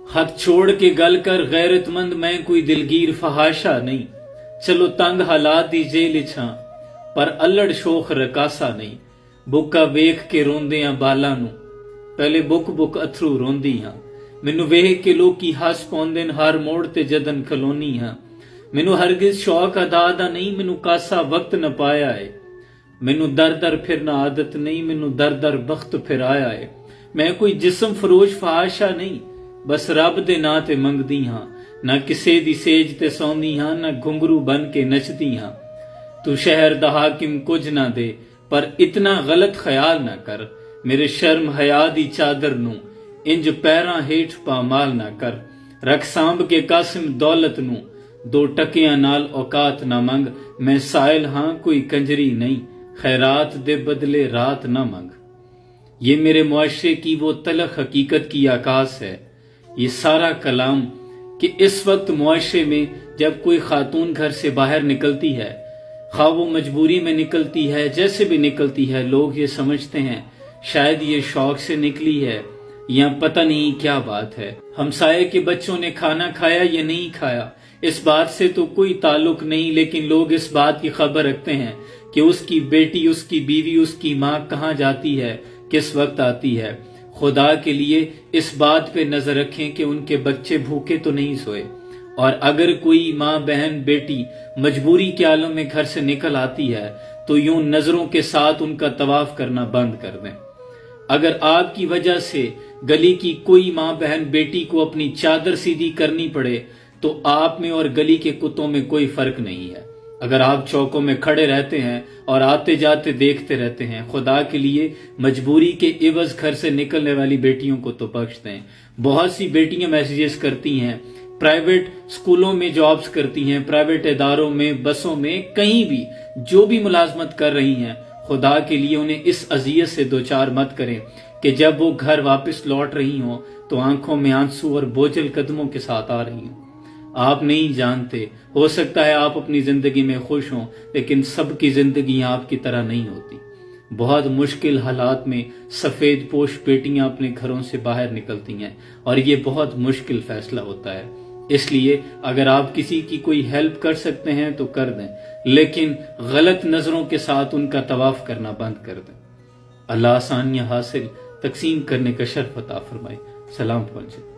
हथ छोड़ के गल कर गैरतमंद मैं कोई दिलगीर फहाशा नहीं। चलो तंग हालात दी जेल छां पर अल्लड़ शोख रकासा नहीं। बुक्का वेख के रोंदे बालां नूं पहले बुक बुक अथरू रोंदी हां। मैनू वेख के लोकी हस पाउंदे हर मोड़ ते जदन खलोनी हां। मैनू हरगिज शौक अदा दा नहीं, मैनू कासा वक्त न पाया है। मैनू दर दर फिरना आदत नहीं, मैनू दर दर बख्त फिर आया है। मैं कोई जिस्म फरोश फहाशा नहीं, बस रब दे नां ते मंगदी हां। ना किसे दी सेज ते सौंदी हां, ना घुंघरू बन के नचदी हां। तू शहर दा हाकिम कुछ ना दे, पर इतना गलत ख्याल ना कर। मेरे शर्म हया दी चादर नूं इंज पैरां हेठ पामाल ना कर। रख सांभ के कासिम दौलत नूं दो टकियां नाल औकात ना मंग। मैं साइल हां कोई कंजरी नहीं, खैरात दे बदले रात ना मंग। ये मेरे मुआशरे की वो तलख हकीकत की आकाश है। ये सारा कलाम कि इस वक्त मुआशरे में जब कोई खातून घर से बाहर निकलती है, खा वो मजबूरी में निकलती है, जैसे भी निकलती है, लोग ये समझते हैं शायद ये शौक से निकली है या पता नहीं क्या बात है। हमसाये के बच्चों ने खाना खाया या नहीं खाया, इस बात से तो कोई ताल्लुक नहीं, लेकिन लोग इस बात की खबर रखते हैं कि उसकी बेटी, उसकी बीवी, उसकी माँ कहाँ जाती है, किस वक्त आती है। खुदा के लिए इस बात पे नजर रखें कि उनके बच्चे भूखे तो नहीं सोए। और अगर कोई माँ, बहन, बेटी मजबूरी के आलम में घर से निकल आती है तो यूं नजरों के साथ उनका तवाफ करना बंद कर दें। अगर आपकी वजह से गली की कोई माँ, बहन, बेटी को अपनी चादर सीधी करनी पड़े तो आप में और गली के कुत्तों में कोई फर्क नहीं है। अगर आप चौकों में खड़े रहते हैं और आते जाते देखते रहते हैं, खुदा के लिए मजबूरी के इवज घर से निकलने वाली बेटियों को तो बख्श दें। बहुत सी बेटियां मैसेजेस करती हैं, प्राइवेट स्कूलों में जॉब्स करती हैं, प्राइवेट इदारों में, बसों में, कहीं भी जो भी मुलाजमत कर रही हैं, खुदा के लिए उन्हें इस अजियत से दो चार मत करें कि जब वो घर वापस लौट रही हों तो आंखों में आंसू और बोझल कदमों के साथ आ रही हों। आप नहीं जानते, हो सकता है आप अपनी जिंदगी में खुश हों, लेकिन सबकी जिंदगी आपकी तरह नहीं होती। बहुत मुश्किल हालात में सफेद पोश बेटियां अपने घरों से बाहर निकलती हैं और ये बहुत मुश्किल फैसला होता है। इसलिए अगर आप किसी की कोई हेल्प कर सकते हैं तो कर दें, लेकिन गलत नजरों के साथ उनका तवाफ करना बंद कर दें। अल्लाह आसानियां हासिल तकसीम करने का शर्फ अता फरमाए। सलाम पहुंचे।